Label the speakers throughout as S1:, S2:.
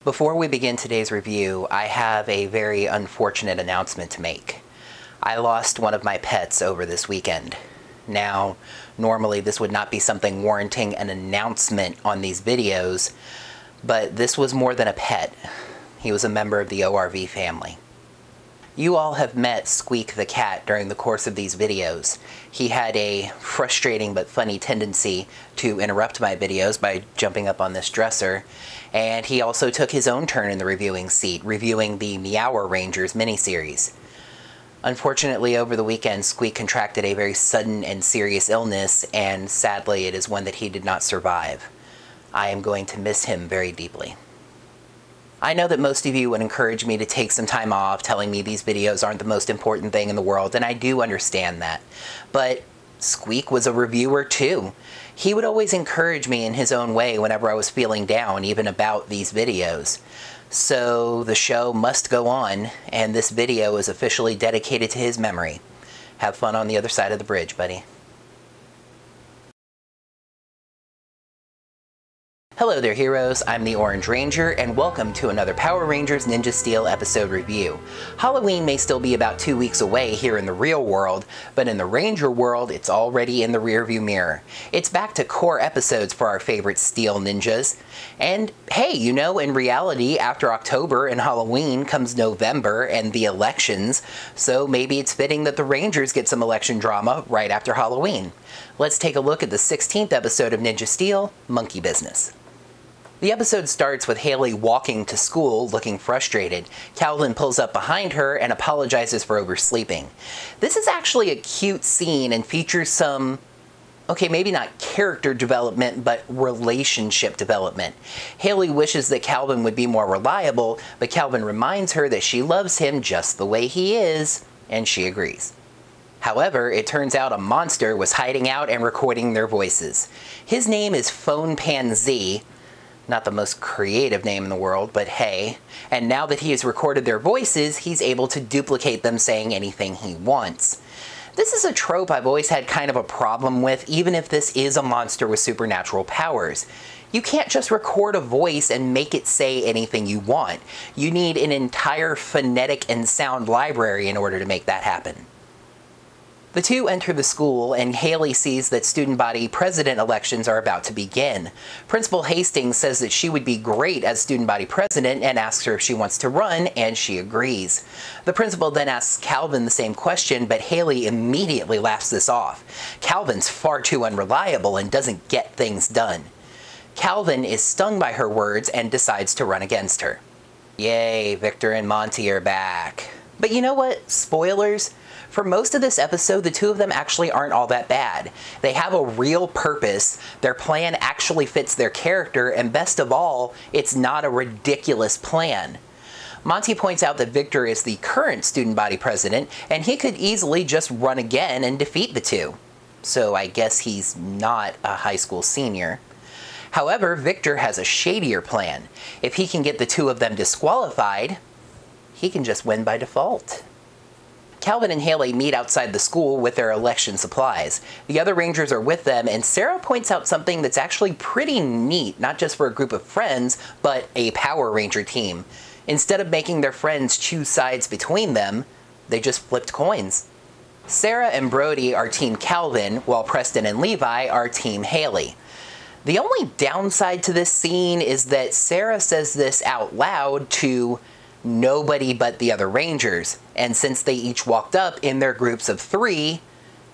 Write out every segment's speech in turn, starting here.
S1: Before we begin today's review, I have a very unfortunate announcement to make. I lost one of my pets over this weekend. Now, normally this would not be something warranting an announcement on these videos, but this was more than a pet. He was a member of the ORV family. You all have met Squeak the cat during the course of these videos. He had a frustrating but funny tendency to interrupt my videos by jumping up on this dresser, and he also took his own turn in the reviewing seat, reviewing the Meower Rangers miniseries. Unfortunately, over the weekend, Squeak contracted a very sudden and serious illness, and sadly, it is one that he did not survive. I am going to miss him very deeply. I know that most of you would encourage me to take some time off, telling me these videos aren't the most important thing in the world, and I do understand that. But Squeak was a reviewer too. He would always encourage me in his own way whenever I was feeling down, even about these videos. So the show must go on, and this video is officially dedicated to his memory. Have fun on the other side of the bridge, buddy. Hello there, heroes. I'm the Orange Ranger, and welcome to another Power Rangers Ninja Steel episode review. Halloween may still be about 2 weeks away here in the real world, but in the Ranger world, it's already in the rearview mirror. It's back to core episodes for our favorite Steel ninjas. And hey, you know, in reality, after October and Halloween comes November and the elections, so maybe it's fitting that the Rangers get some election drama right after Halloween. Let's take a look at the 16th episode of Ninja Steel, Monkey Business. The episode starts with Hayley walking to school looking frustrated. Calvin pulls up behind her and apologizes for oversleeping. This is actually a cute scene and features some, okay, maybe not character development, but relationship development. Hayley wishes that Calvin would be more reliable, but Calvin reminds her that she loves him just the way he is, and she agrees. However, it turns out a monster was hiding out and recording their voices. His name is Phone Pan Z. Not the most creative name in the world, but hey. And now that he has recorded their voices, he's able to duplicate them saying anything he wants. This is a trope I've always had kind of a problem with, even if this is a monster with supernatural powers. You can't just record a voice and make it say anything you want. You need an entire phonetic and sound library in order to make that happen. The two enter the school, and Hayley sees that student body president elections are about to begin. Principal Hastings says that she would be great as student body president and asks her if she wants to run, and she agrees. The principal then asks Calvin the same question, but Hayley immediately laughs this off. Calvin's far too unreliable and doesn't get things done. Calvin is stung by her words and decides to run against her. Yay, Victor and Monty are back. But you know what? Spoilers? For most of this episode, the two of them actually aren't all that bad. They have a real purpose, their plan actually fits their character, and best of all, it's not a ridiculous plan. Monty points out that Victor is the current student body president, and he could easily just run again and defeat the two. So I guess he's not a high school senior. However, Victor has a shadier plan. If he can get the two of them disqualified, he can just win by default. Calvin and Hayley meet outside the school with their election supplies. The other Rangers are with them, and Sarah points out something that's actually pretty neat, not just for a group of friends, but a Power Ranger team. Instead of making their friends choose sides between them, they just flipped coins. Sarah and Brody are Team Calvin, while Preston and Levi are Team Hayley. The only downside to this scene is that Sarah says this out loud to nobody but the other Rangers, and since they each walked up in their groups of 3,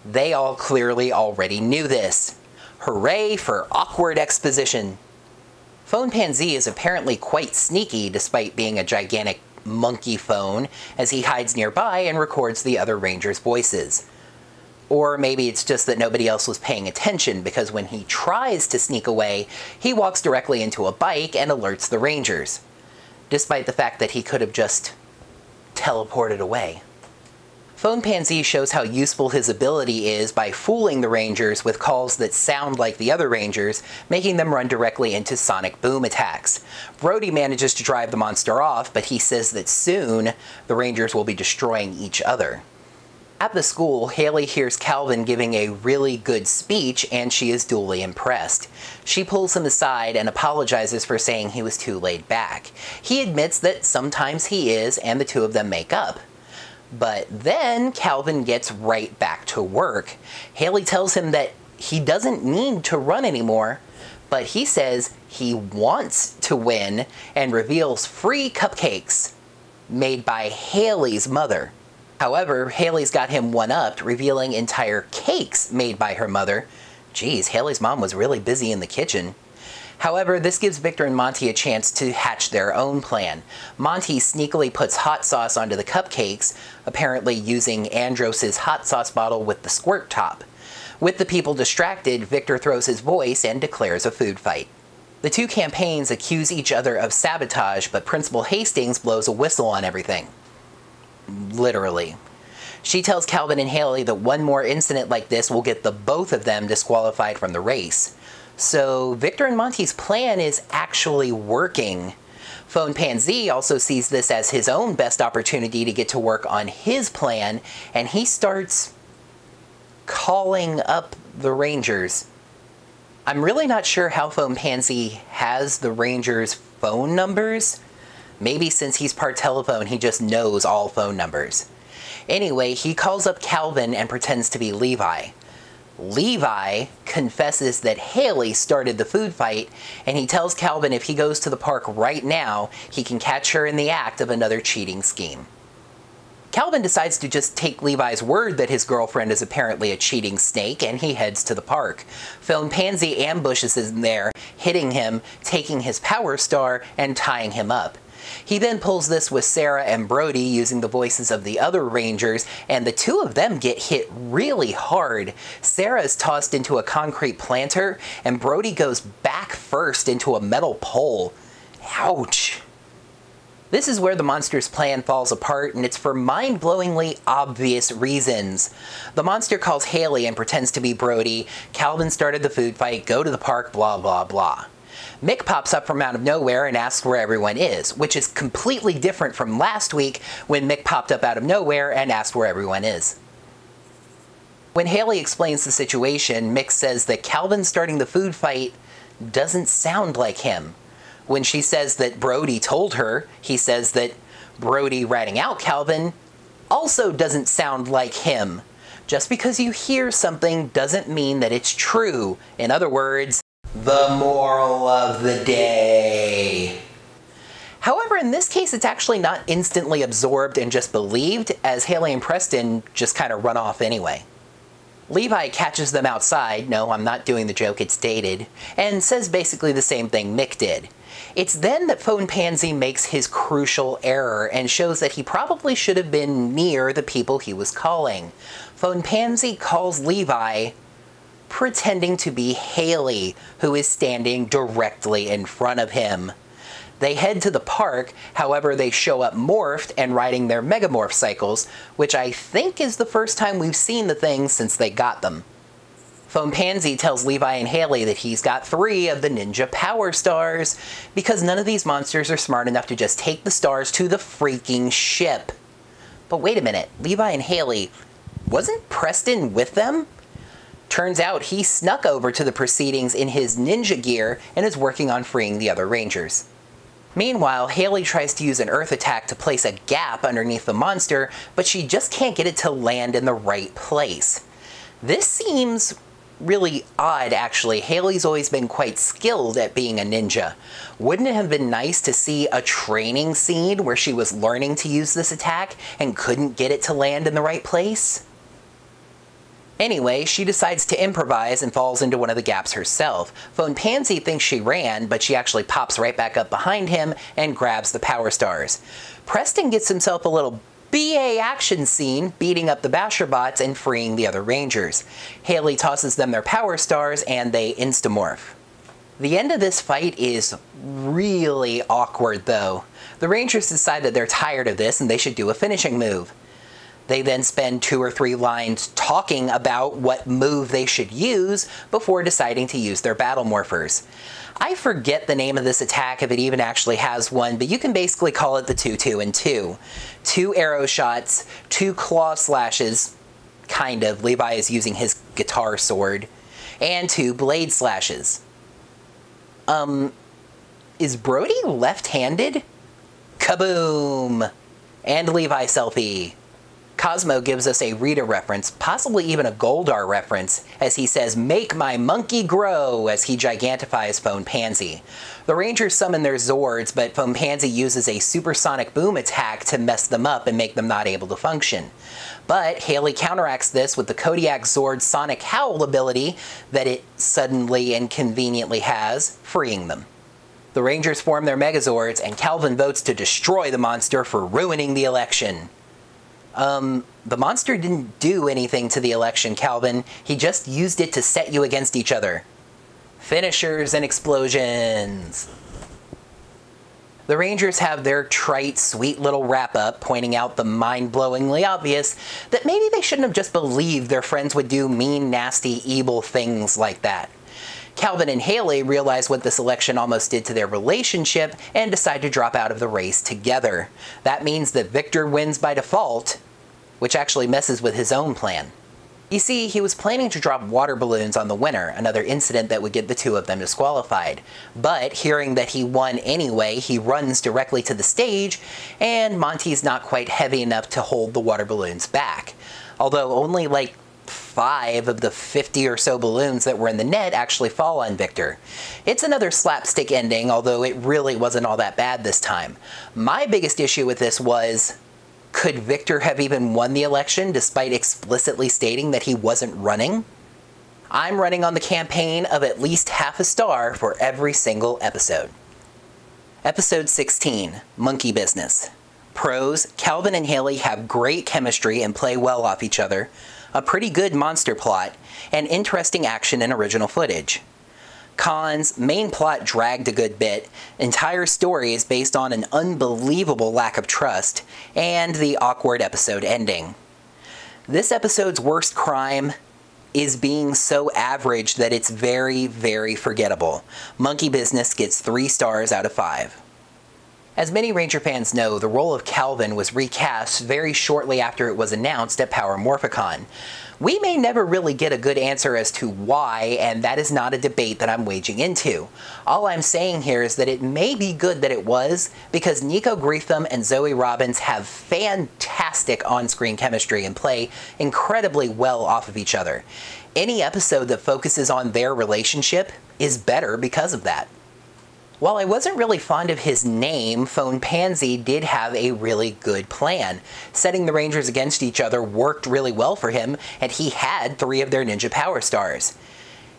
S1: they all clearly already knew this. Hooray for awkward exposition! Phone Pan Z is apparently quite sneaky despite being a gigantic monkey phone, as he hides nearby and records the other Rangers' voices. Or maybe it's just that nobody else was paying attention, because when he tries to sneak away, he walks directly into a bike and alerts the Rangers, despite the fact that he could have just teleported away. Phone Pan Z shows how useful his ability is by fooling the Rangers with calls that sound like the other Rangers, making them run directly into sonic boom attacks. Brody manages to drive the monster off, but he says that soon the Rangers will be destroying each other. At the school, Hayley hears Calvin giving a really good speech and she is duly impressed. She pulls him aside and apologizes for saying he was too laid back. He admits that sometimes he is, and the two of them make up. But then Calvin gets right back to work. Hayley tells him that he doesn't need to run anymore, but he says he wants to win and reveals free cupcakes made by Hayley's mother. However, Hayley's got him one-upped, revealing entire cakes made by her mother. Geez, Hayley's mom was really busy in the kitchen. However, this gives Victor and Monty a chance to hatch their own plan. Monty sneakily puts hot sauce onto the cupcakes, apparently using Andros's hot sauce bottle with the squirt top. With the people distracted, Victor throws his voice and declares a food fight. The two campaigns accuse each other of sabotage, but Principal Hastings blows a whistle on everything. Literally. She tells Calvin and Hayley that one more incident like this will get the both of them disqualified from the race. So Victor and Monty's plan is actually working. Phone Pansy also sees this as his own best opportunity to get to work on his plan, and he starts calling up the Rangers. I'm really not sure how Phone Pansy has the Rangers' phone numbers. Maybe since he's part telephone, he just knows all phone numbers. Anyway, he calls up Calvin and pretends to be Levi. Levi confesses that Hayley started the food fight, and he tells Calvin if he goes to the park right now, he can catch her in the act of another cheating scheme. Calvin decides to just take Levi's word that his girlfriend is apparently a cheating snake, and he heads to the park. Phone Pansy ambushes him there, hitting him, taking his power star, and tying him up. He then pulls this with Sarah and Brody using the voices of the other Rangers, and the two of them get hit really hard. Sarah is tossed into a concrete planter, and Brody goes back first into a metal pole. Ouch. This is where the monster's plan falls apart, and it's for mind-blowingly obvious reasons. The monster calls Hayley and pretends to be Brody. Calvin started the food fight, go to the park, blah blah blah. Mick pops up from out of nowhere and asks where everyone is, which is completely different from last week when Mick popped up out of nowhere and asked where everyone is. When Hayley explains the situation, Mick says that Calvin starting the food fight doesn't sound like him. When she says that Brody told her, he says that Brody ratting out Calvin also doesn't sound like him. Just because you hear something doesn't mean that it's true. In other words, the moral of the day. However, in this case, it's actually not instantly absorbed and just believed, as Hayley and Preston just kind of run off anyway. Levi catches them outside, no, I'm not doing the joke, it's dated, and says basically the same thing Mick did. It's then that Phone Pansy makes his crucial error and shows that he probably should have been near the people he was calling. Phone Pansy calls Levi pretending to be Hayley, who is standing directly in front of him. They head to the park, however they show up morphed and riding their Megamorph cycles, which I think is the first time we've seen the things since they got them. Phone Pansy tells Levi and Hayley that he's got 3 of the Ninja Power Stars, because none of these monsters are smart enough to just take the stars to the freaking ship. But wait a minute, Levi and Hayley, wasn't Preston with them? Turns out he snuck over to the proceedings in his ninja gear and is working on freeing the other Rangers. Meanwhile, Hayley tries to use an earth attack to place a gap underneath the monster, but she just can't get it to land in the right place. This seems really odd, actually. Hayley's always been quite skilled at being a ninja. Wouldn't it have been nice to see a training scene where she was learning to use this attack and couldn't get it to land in the right place? Anyway, she decides to improvise and falls into one of the gaps herself. Phone Pansy thinks she ran, but she actually pops right back up behind him and grabs the Power Stars. Preston gets himself a little BA action scene, beating up the Basher bots and freeing the other Rangers. Hayley tosses them their Power Stars and they instamorph. The end of this fight is really awkward though. The Rangers decide that they're tired of this and they should do a finishing move. They then spend 2 or 3 lines talking about what move they should use before deciding to use their Battle Morphers. I forget the name of this attack if it even actually has one, but you can basically call it the 2-2-2. 2 arrow shots, 2 claw slashes, kind of. Levi is using his guitar sword. And 2 blade slashes. Is Brody left-handed? Kaboom! And Levi selfie. Cosmo gives us a Rita reference, possibly even a Goldar reference, as he says, "Make my monkey grow," as he gigantifies Phone Pansy. The Rangers summon their Zords, but Phone Pansy uses a supersonic boom attack to mess them up and make them not able to function. But Hayley counteracts this with the Kodiak Zord's Sonic Howl ability that it suddenly and conveniently has, freeing them. The Rangers form their Megazords, and Calvin votes to destroy the monster for ruining the election. The monster didn't do anything to the election, Calvin. He just used it to set you against each other. Finishers and explosions. The Rangers have their trite, sweet little wrap-up pointing out the mind-blowingly obvious that maybe they shouldn't have just believed their friends would do mean, nasty, evil things like that. Calvin and Hayley realize what this election almost did to their relationship and decide to drop out of the race together. That means that Victor wins by default, which actually messes with his own plan. You see, he was planning to drop water balloons on the winner, another incident that would get the two of them disqualified. But hearing that he won anyway, he runs directly to the stage, and Monty's not quite heavy enough to hold the water balloons back. Although only like 5 of the 50 or so balloons that were in the net actually fall on Victor. It's another slapstick ending, although it really wasn't all that bad this time. My biggest issue with this was, could Victor have even won the election despite explicitly stating that he wasn't running? I'm running on the campaign of at least half a star for every single episode. Episode 16, Monkey Business. Pros: Calvin and Hayley have great chemistry and play well off each other, a pretty good monster plot, and interesting action and original footage. Cons: main plot dragged a good bit, entire story is based on an unbelievable lack of trust, and the awkward episode ending. This episode's worst crime is being so average that it's very, very forgettable. Monkey Business gets 3 stars out of 5. As many Ranger fans know, the role of Calvin was recast very shortly after it was announced at Power Morphicon. We may never really get a good answer as to why, and that is not a debate that I'm waging into. All I'm saying here is that it may be good that it was, because Nico Greetham and Zoe Robbins have fantastic on-screen chemistry and play incredibly well off of each other. Any episode that focuses on their relationship is better because of that. While I wasn't really fond of his name, Phone Pansy did have a really good plan. Setting the Rangers against each other worked really well for him, and he had 3 of their ninja power stars.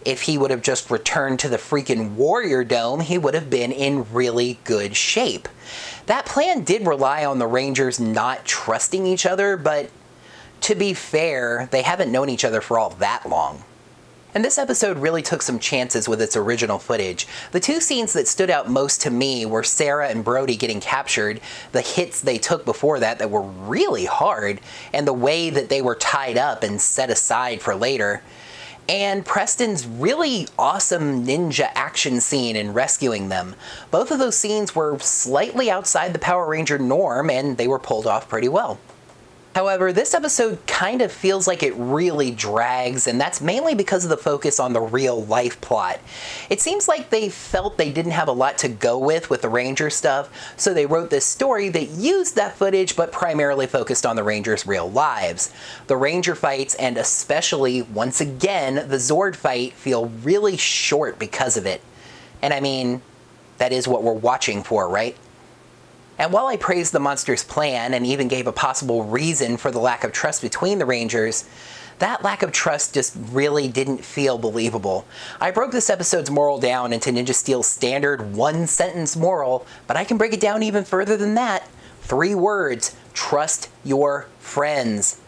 S1: If he would have just returned to the freaking Warrior Dome, he would have been in really good shape. That plan did rely on the Rangers not trusting each other, but to be fair, they haven't known each other for all that long. And this episode really took some chances with its original footage. The 2 scenes that stood out most to me were Sarah and Brody getting captured, the hits they took before that were really hard, and the way that they were tied up and set aside for later, and Preston's really awesome ninja action scene in rescuing them. Both of those scenes were slightly outside the Power Ranger norm, and they were pulled off pretty well. However, this episode kind of feels like it really drags, and that's mainly because of the focus on the real-life plot. It seems like they felt they didn't have a lot to go with the Ranger stuff, so they wrote this story that used that footage but primarily focused on the Rangers' real lives. The Ranger fights, and especially, once again, the Zord fight, feel really short because of it. And I mean, that is what we're watching for, right? And while I praised the monster's plan and even gave a possible reason for the lack of trust between the Rangers, that lack of trust just really didn't feel believable. I broke this episode's moral down into Ninja Steel's standard 1-sentence moral, but I can break it down even further than that. 3 words: trust your friends.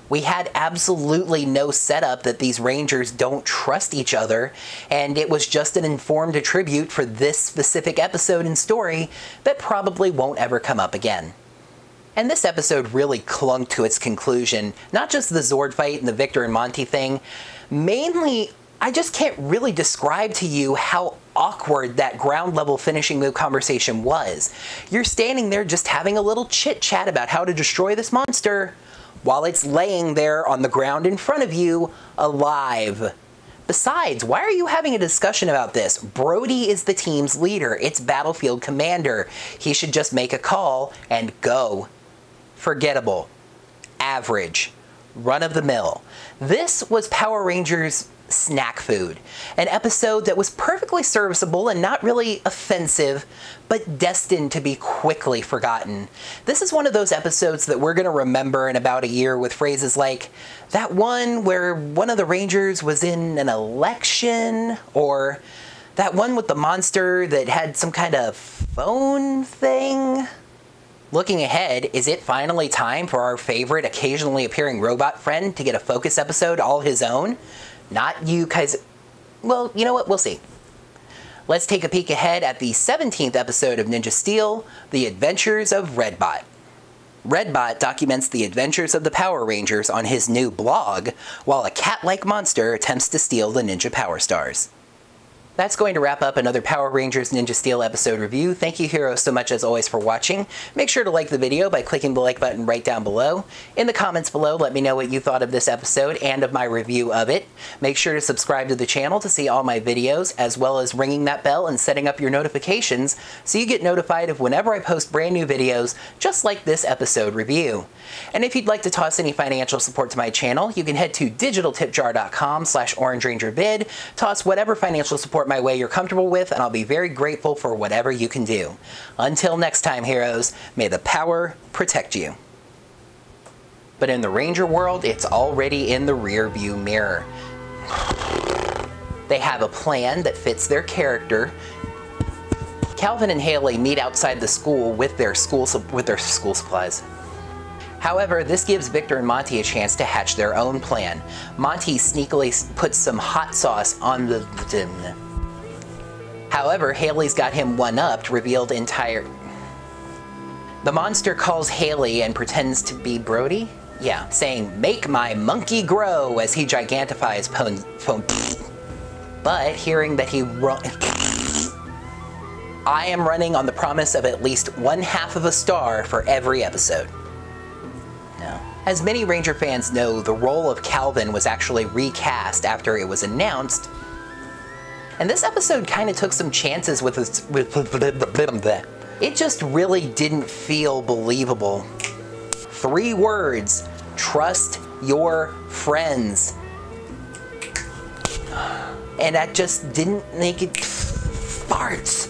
S1: We had absolutely no setup that these Rangers don't trust each other, and it was just an informed attribute for this specific episode and story that probably won't ever come up again. And this episode really clunked to its conclusion, not just the Zord fight and the Victor and Monty thing. Mainly, I just can't really describe to you how awkward that ground level finishing move conversation was. You're standing there just having a little chit chat about how to destroy this monster, while it's laying there on the ground in front of you, alive. Besides, why are you having a discussion about this? Brody is the team's leader. It's battlefield commander. He should just make a call and go. Forgettable. Average. Run-of-the-mill. This was Power Rangers snack food. An episode that was perfectly serviceable and not really offensive, but destined to be quickly forgotten. This is one of those episodes that we're going to remember in about a year with phrases like, that one where one of the Rangers was in an election, or that one with the monster that had some kind of phone thing. Looking ahead, is it finally time for our favorite occasionally appearing robot friend to get a focus episode all his own? Not you guys. Well, you know what? We'll see. Let's take a peek ahead at the 17th episode of Ninja Steel, The Adventures of Redbot. Redbot documents the adventures of the Power Rangers on his new blog, while a cat-like monster attempts to steal the Ninja Power Stars. That's going to wrap up another Power Rangers Ninja Steel episode review. Thank you, heroes, so much as always for watching. Make sure to like the video by clicking the like button right down below. In the comments below, let me know what you thought of this episode and of my review of it. Make sure to subscribe to the channel to see all my videos, as well as ringing that bell and setting up your notifications so you get notified of whenever I post brand new videos just like this episode review. And if you'd like to toss any financial support to my channel, you can head to digitaltipjar.com/OrangeRangerVid, toss whatever financial support my way you're comfortable with, and I'll be very grateful for whatever you can do. Until next time, heroes, may the power protect you. But in the Ranger world, it's already in the rear view mirror. They have a plan that fits their character. Calvin and Hayley meet outside the school with their school supplies. However, this gives Victor and Monty a chance to hatch their own plan. Monty sneakily puts some hot sauce on the... However, Hayley's got him one-upped, revealed entire... The monster calls Hayley and pretends to be Brody? Yeah, saying, "Make my monkey grow," as he gigantifies phone. But hearing that he I am running on the promise of at least 1/2 of a star for every episode. No. As many Ranger fans know, the role of Calvin was actually recast after it was announced, and this episode kind of took some chances with it just really didn't feel believable. 3 words: trust your friends. And that just didn't make it farts.